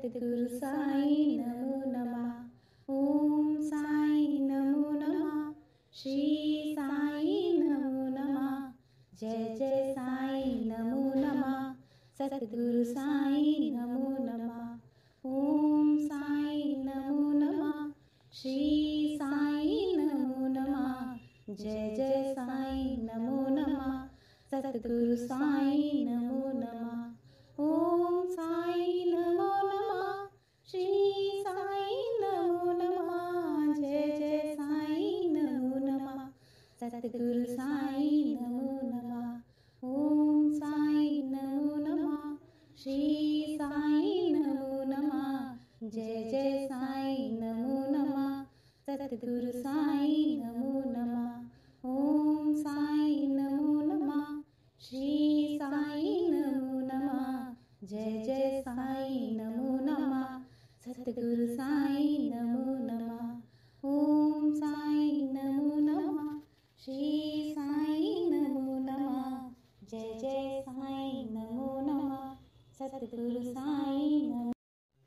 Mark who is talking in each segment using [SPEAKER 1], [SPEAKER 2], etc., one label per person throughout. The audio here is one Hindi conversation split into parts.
[SPEAKER 1] सद्गुरु साई नमो नमः। ओम साई नमो नमः। श्री साई नमो नमः। जय जय साई नमो नमः। सद्गुरु साई नमो नमः। ओम साई नमो नमः। श्री साई नमो नमः। जय जय साई नमो नमः। सद्गुरु साई नमो नमः। ओम साई नमो नमः। श्री साई नमो नमः। जय जय साई नमो नमः। सद्गुरु साई नमो नमः। ओम साई नमो नमः। श्री साई नमो नमः। जय जय साई नमो नमः। सद्गुरु साई नमो नमः। ओम साई नमो नमः। श्री साई नमो नमः। जय जय साई नमो नमः। सद्गुरु साई नमो नमः। ओम साई नमो नमः। श्री साई नमो नमः। जय जय साई नमो नमः। सद्गुरु साई नमो।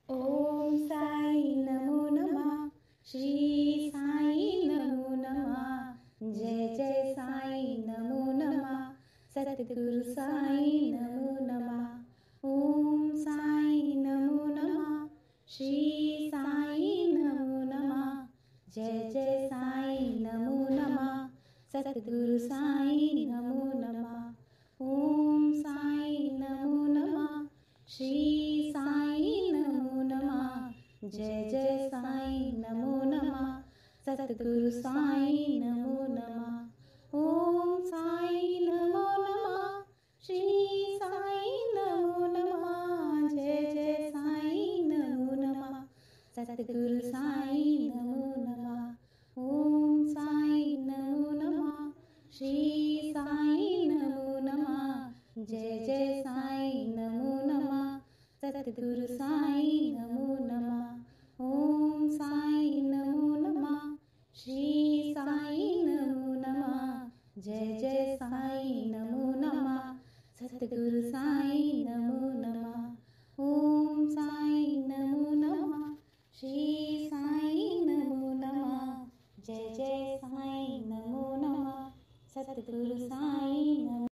[SPEAKER 1] ओम साई नमो नमः। श्री साई नमो नमः। जय जय साई नमो नमः। सद्गुरु साई नमो नमः। ओम साई नमो नमः। श्री साई नमो नमः। जय जय साई नमो नमः। सद्गुरु साई नमो नमः। ओम साई नमो नमः। श्री साई नमो नमः। जय जय साई नमो नमः। सद्गुरु साई नमो नमः। ओम साई नमो नमः। श्री साई नमो नमः। जय जय साई नमो नमः। सद्गुरु साई नमो नमः। ओम साई नमो नमः। श्री साई नमो नमः। जय जय साई नमो नमः। सद्गुरु साई नमो नमः। ओम साई नमो नमः। श्री साई नमो नमः। जय जय साई नमो नमः। सद्गुरु साई नमो नमः। ओम साई नमो नमः। श्री साई नमो नमः। जय जय साई नमो नमः। सद्गुरु साई नमो।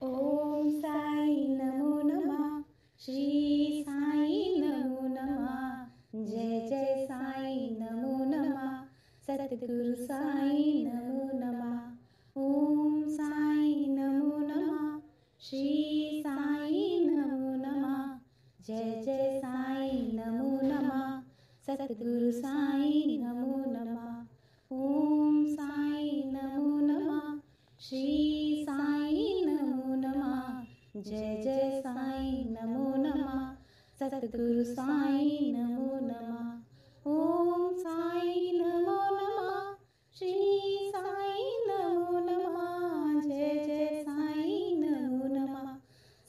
[SPEAKER 1] ओम साई नमो नमः। श्री साई नमो नमः। जय जय साई नमो नमः। सद्गुरु साई नमो नमः। ओम साई नमो नमः। श्री साई नमो नमः। जय जय साई नमो नमः। सद्गुरु साई नमो नमः। ओम साई नमो नमः। श्री साई नमो नमः। जय जय साई नमो नमः। सद्गुरु साई नमो नमः। ओम साई नमो नमः। श्री साई नमो नमः। जय जय साई नमो नमः।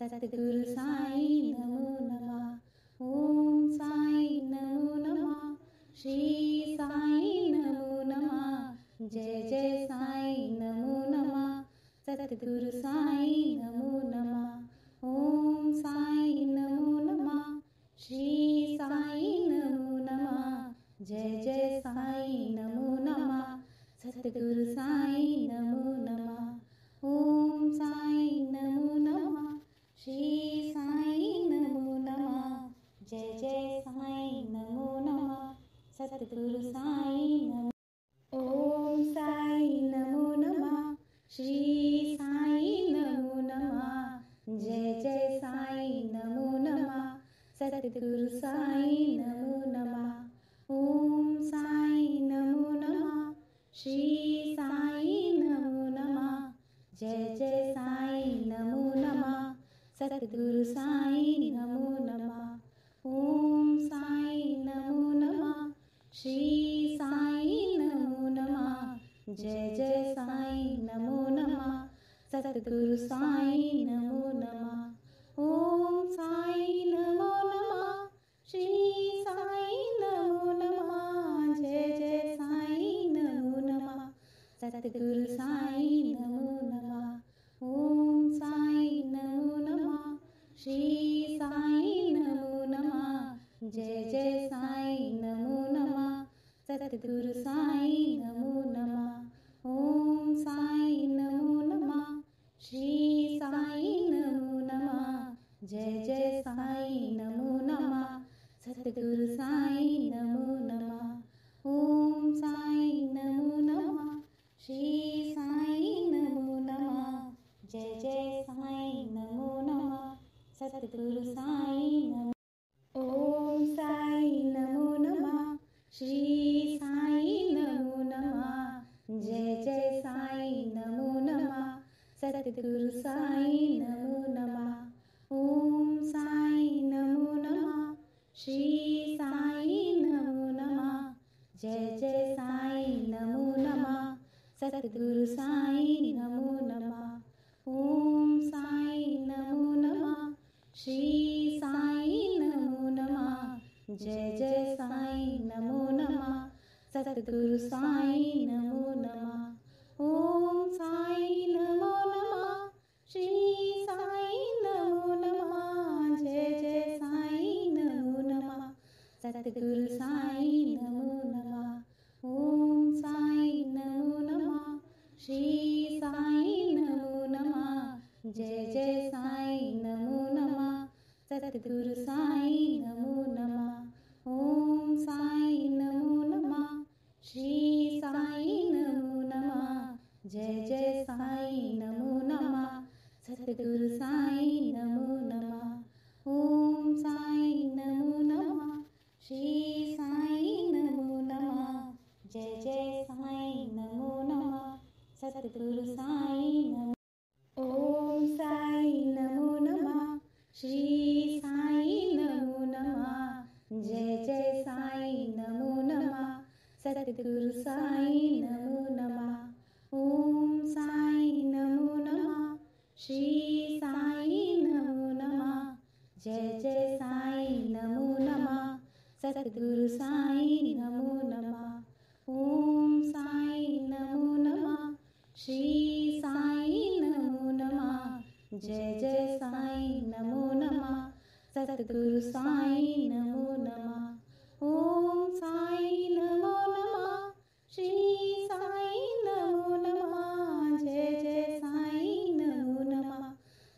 [SPEAKER 1] सद्गुरु साई नमो नमः। ओम साई नमो नमः। श्री साई नमो नमः। जय जय साई नमो नमः। सद्गुरु साई नमो नमः। ओम साई नमो नमः। श्री साई नमो नमः। जय जय साई नमो नमः। सद्गुरु साई नमो नमः। ओम साई नमो नमः। श्री साई नमो नमः। जय जय साई नमो नमः। सद्गुरु साई नमो। ओम साई नमो नमः। श्री साई नमो नमः। जय जय साई नमो नमः। सद्गुरु साई नमो नमः। ओम साई नमो नमः। श्री साई नमो नमः। जय जय साई नमो नमः। सद्गुरु साई नमो नमः। ओम साई नमो नमः। श्री साई नमो नमः। जय जय साई नमो नमः। सद्गुरु साई नमो नमः। ओम साई नमो नमः। श्री साई नमो नमः। जय जय साई नमो नमः। सद्गुरु साई नमो नमः। ओम साई नमो नमः। श्री साई नमो नमः। जय जय साईं नमो नमः। सतगुरु साईं नमो नमः। ओम साईं नमो नमः। श्री साईं नमो नमः। जय जय साईं नमो नमः। सतगुरु साईं नमो नमः। ओम साईं नमो नमः। श्री साईं नमो नमः। जय जय साईं नमो नमः। सतगुरु साईं नमो। ओम साईं नमो नमः। श्री साईं नमो नमः। जय जय साईं नमो नमः। सतगुरु साईं नमो नमः। ओम साईं नमो नमः। श्री साईं नमो नमः। जय जय साईं नमो नमः। सतगुरु साईं नमो नमः। ओम साईं नमो नमः। श्री साईं नमो नमः। जय जय साईं नमो नमः। सतगुरु साईं नमो नमः। ओम साईं नमो नमः। श्री साईं नमो नमः। जय जय साईं नमो नमः। सतगुरु साईं नमो नमः। ओम साईं नमो नमः। श्री साईं नमो नमः। जय जय साईं नमो नमः। सतगुरु साईं नमो नमः। ओम साईं नमो नमः। श्री साईं नमो नमः। जय जय साईं नमो नमः। सतगुरु साईं नमो नमः। ओम साईं नमो नमः। श्री साईं नमो नमः। जय जय साईं नमो नमः। सतगुरु साईं नमो। ओम साईं नमो नमः। श्री साईं नमो नमः। जय जय साईं नमो नमः। सतगुरु साईं नमो नमः। ओम साईं नमो नमः। श्री साईं नमो नमः। जय जय साईं नमो नमः। सतगुरु साईं नमो नमः। ओम साईं नमो नमः। श्री साईं नमो नमः। जय जय साईं नमो नमः। सतगुरु साईं नमो नमः। ओम साईं नमो नमः। श्री साईं नमो नमः। जय जय साईं नमो नमः।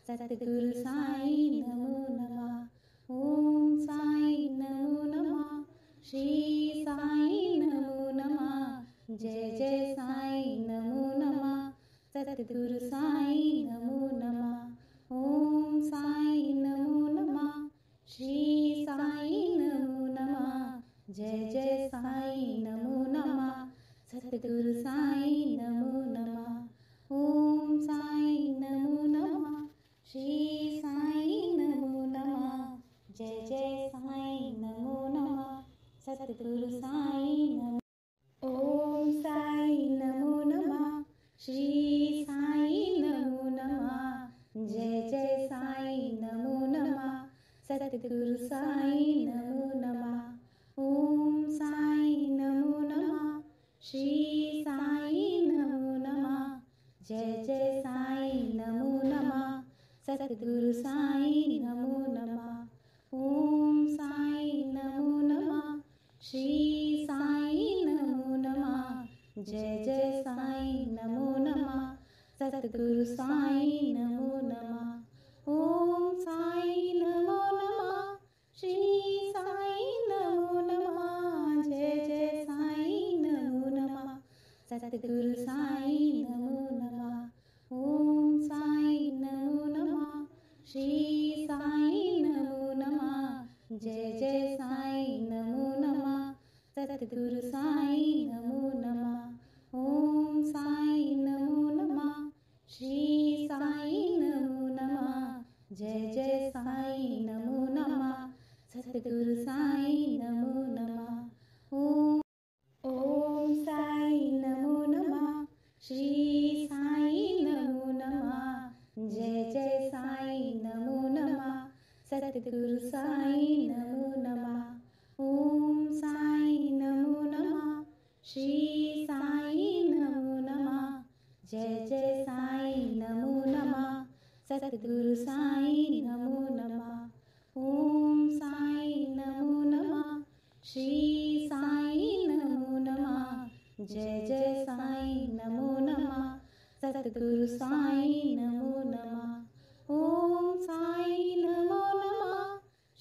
[SPEAKER 1] सतगुरु साईं नमो नमः। ओम साईं नमो नमः। श्री साईं नमो नमः। जय जय साईं नमो नमः। सतगुरु साईं नमो नमः। ओम साईं नमो नमः। श्री साईं नमो नमः। जय जय साईं नमो नमः। सतगुरु साईं नमो नमः। ओम साईं नमो नमः। श्री साईं नमो नमः। जय जय साईं नमो नमः। सतगुरु साईं नमो। ओम साईं नमो नमः। श्री साईं नमो नमः। जय जय साईं नमो नमः। सतगुरु साईं नमो नमः। ओम साईं नमो नमः। श्री साईं नमो नमः। जय जय साईं नमो नमः। सतगुरु साईं नमो नमः। ओम साईं नमो नमः। श्री साईं नमो नमः। जय जय साईं नमो नमः। सतगुरु साईं नमो नमः। ओम साईं नमो नमः। श्री साईं नमो नमः। जय जय साईं नमो नमः। सतगुरु साईं नमो नमः। ओम साईं नमो नमः। श्री साईं नमो नमः। जय जय साईं नमो नमः। सतगुरु साईं नमो नमः। ओम साईं नमो नमः। श्री साईं नमो नमः। जय जय साईं नमो नमः। सतगुरु साईं नमो नमः। ओम साईं नमो नमः। श्री साईं नमो नमः। जय जय साईं नमो नमः। सतगुरु साईं नमो नमः। ओम साईं नमो नमः। श्री साईं नमो नमः। जय जय साईं नमो नमः। सतगुरु साईं नमो नमः। ओम साईं नमो नमः। जय जय साईं नमो नमः सतगुरु साईं नमो नमः ओम साईं नमो नमः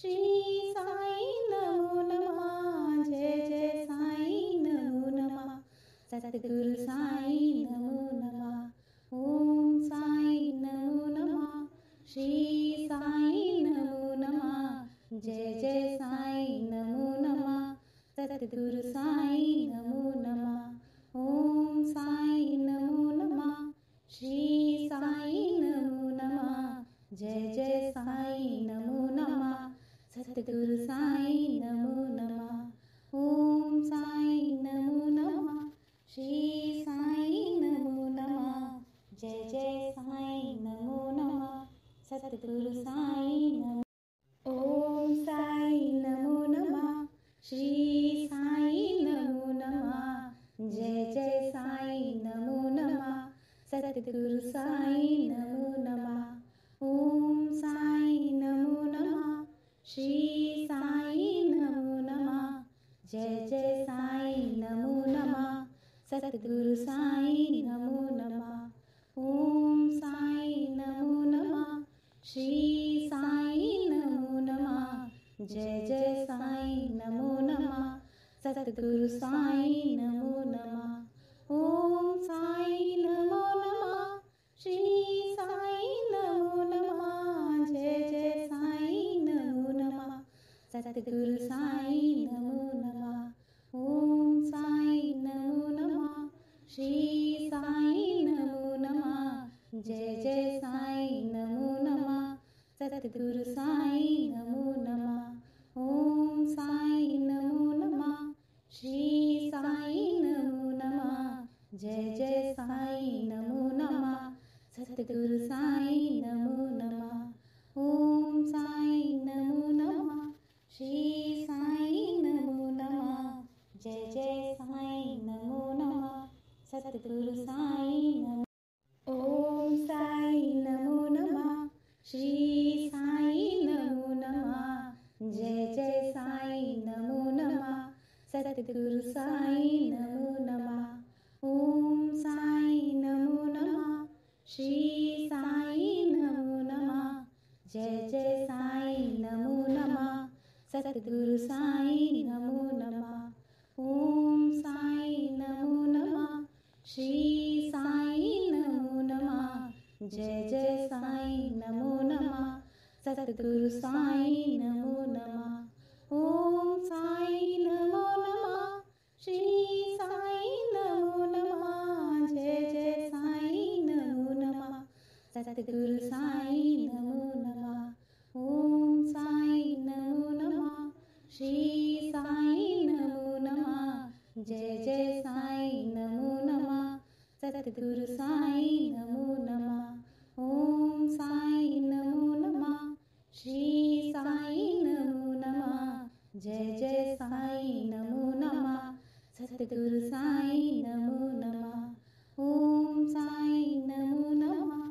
[SPEAKER 1] श्री साईं नमो नमः जय जय साईं नमो नमः सतगुरु साईं नमो नमः ओम साईं नमो नमः श्री साईं नमो नमः जय जय साईं नमो नमः सतगुरु साईं नमो नमः ओम साईं नमो नमः श्री साईं नमो नमः जय जय साईं नमो नमः सतगुरु साईं नमो नमः ओम साईं नमो नमः श्री साईं नमो नमः जय जय साईं नमो नमः सतगुरु साईं नमो ओम साईं नमो नमः श्री साईं नमो नमः जय जय साईं नमो नमः सतगुरु साईं नमो नमः ओम साईं नमो नमः श्री साईं नमो नमः जय जय साईं नमो नमः सतगुरु साईं नमो नमः ओम साईं नमो नमः श्री साईं नमो नमः जय जय साईं नमो नमः सतगुरु साईं नमो नमः ओम साईं नमो नमः श्री साईं नमो नमः जय जय साईं नमो नमः सतगुरु साईं नमो नमः ओम साईं नमो नमः श्री साईं नमो नमः जय जय साईं नमो नमः सतगुरु साईं नमो नमः ओम साईं नमो नमः श्री साईं नमो नमः जय जय साईं नमो नमः सतगुरु साईं नमो नमः ओम साईं नमो नमः श्री साईं नमो नमः जय जय साईं नमो नमः सतगुरु साईं नमो ओम साईं नमो नमः श्री साईं नमो नमः जय जय साईं नमो नमः सतगुरु साईं नमो नमः ओम साईं नमो नमः श्री साईं नमो नमः जय जय साईं नमो नमः सतगुरु साईं नमो नमः ओम साईं नमो नमः श्री साईं नमो नमः जय जय साईं नमो नमः सतगुरु साईं नमो नमः ओम साईं नमो नमः श्री साईं नमो नमः जय जय साईं नमो नमः सतगुरु साईं नमो नमः ओम साईं नमो नमः श्री साईं नमो नमः जय जय साईं नमो नमः सतगुरु साईं नमो नमः ओम साईं नमो नमः श्री साईं नमो नमः जय जय साईं नमो नमः सतगुरु साईं नमो नमः ओम साईं नमो नमः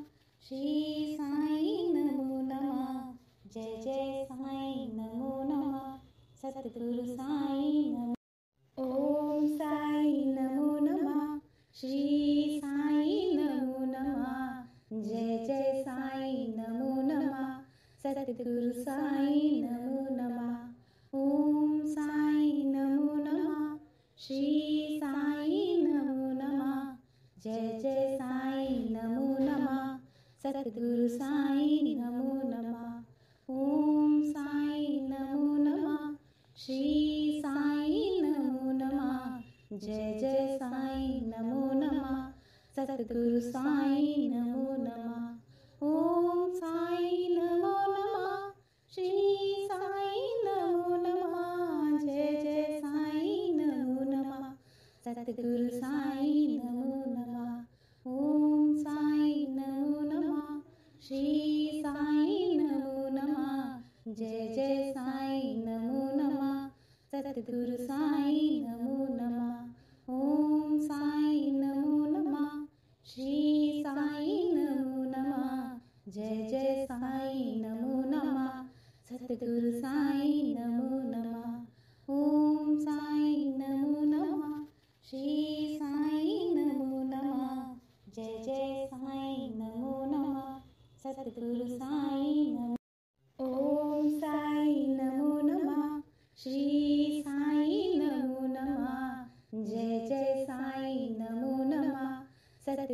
[SPEAKER 1] श्री साईं नमो नमः जय जय साईं नमो नमः सतगुरु साईं नमो ओम साईं नमो नमः श्री साईं नमो नमः जय जय साईं नमो नमः सतगुरु साईं नमो नमः ओम साईं नमो नमः श्री साईं नमो नमः जय जय साईं नमो नमः सतगुरु साईं नमो नमः ओम साईं नमो नमः श्री साईं नमो नमः जय जय साईं नमो नमः सतगुरु साईं नमो नमः ओम साईं नमो नमः श्री साईं नमो नमः जय जय साईं नमो नमः सतगुरु साईं नमो नमः ओम साईं नमो नमः श्री साईं नमो नमः जय जय साईं नमो नमः सतगुरु साईं नमो नमः ओम साईं नमो नमः श्री साईं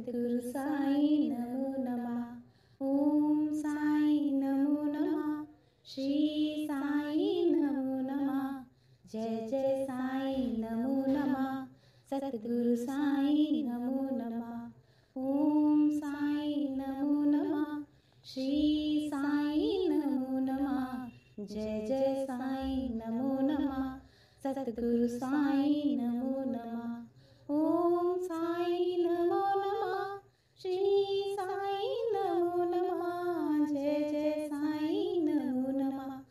[SPEAKER 1] सतगुरु साईं नमो नमः। ओम साईं नमो नमः। श्री साईं नमो नमः। जय जय साईं नमो नमः। सतगुरु साईं नमो नमः। ओम साईं नमो नमः। श्री साईं नमो नमः। जय जय साईं नमो नमः। सतगुरु साईं नमो नमः। ओम साईं नमो नमः। श्री साईं नमो नमः। जय जय साईं नमो नमः।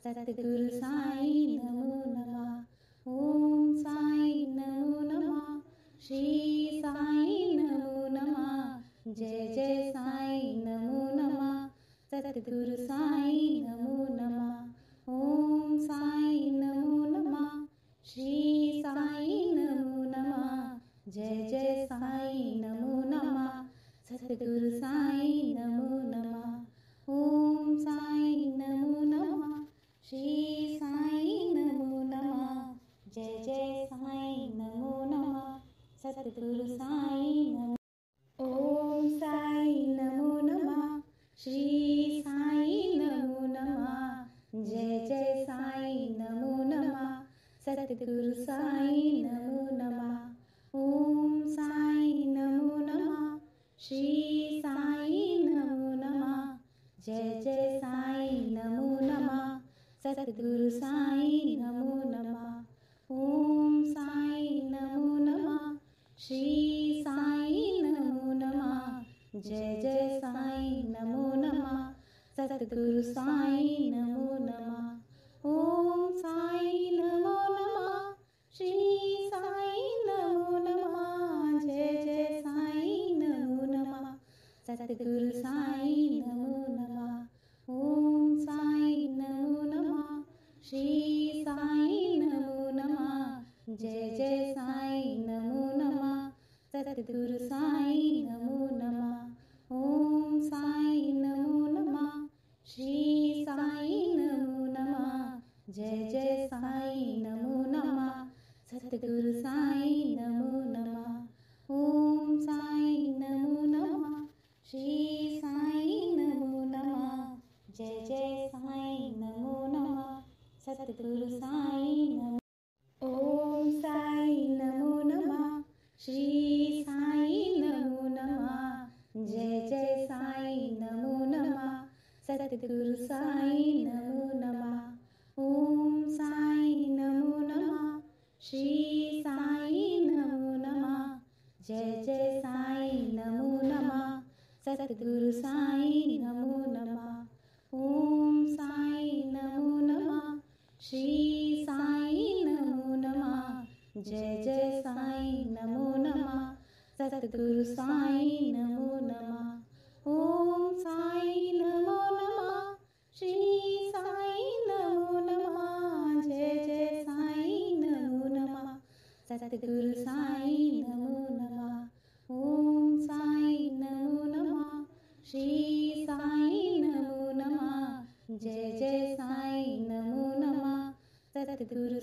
[SPEAKER 1] सतगुरु साईं नमो नमः। ओम साईं नमो नमः। श्री साईं नमो नमः। जय जय साईं नमो नमः। सतगुरु साईं नमो नमः। ओम साईं नमो नमः। श्री साईं नमो नमः। जय जय साईं नमो नमः। सतगुरु साईं नमो नमः। ओम साईं नमो नमः। श्री साईं नमो नमः। जय जय साईं नमो नमः। सतगुरु साईं नमो। ओम साईं नमो नमः। श्री साईं नमो नमः। जय जय साईं नमो नमः। सतगुरु साईं नमो नमः। ओम साईं नमो नमः। श्री साईं नमो नमः। जय जय साईं नमो नमः। सतगुरु साईं नमो नमः। ओम साईं नमो नमः। श्री साईं नमो नमः। जय जय साईं नमो नमः। सतगुरु साईं नमो नमः। ओम साईं नमो नमः। श्री साईं नमो नमः। जय जय साईं नमो नमः। सतगुरु साईं नमो नमः। ओम साईं नमो नमः। श्री साईं नमो नमः। जय जय साईं नमो नमः। सतगुरु साईं नमो नमः। ओम साईं नमो नमः। श्री साईं नमो नमः। जय जय साईं नमो नमः। सतगुरु साईं नमो नमः। ओम साईं नमो नमः। श्री साईं नमो नमः। जय जय साईं नमो नमः। सतगुरु साईं नमो। ओम साईं नमो नमः। श्री साईं नमो नमः। जय जय साईं नमो नमः। सतगुरु साईं नमो नमः। ओम साईं नमो नमः। श्री साईं नमो नमः। जय जय साईं नमो नमः। सतगुरु साईं नमो नमः। ओम साईं नमो नमः। श्री साईं नमो नमः। जय जय साईं नमो नमः। सतगुरु साईं नमो नमः। ओम साईं नमो नमः। श्री साईं नमो नमः। जय जय साईं नमो नमः। सतगुरु साईं नमो नमः। ओम साईं नमो नमः। श्री साईं नमो नमः। जय जय साईं नमो नमः। सतगुरु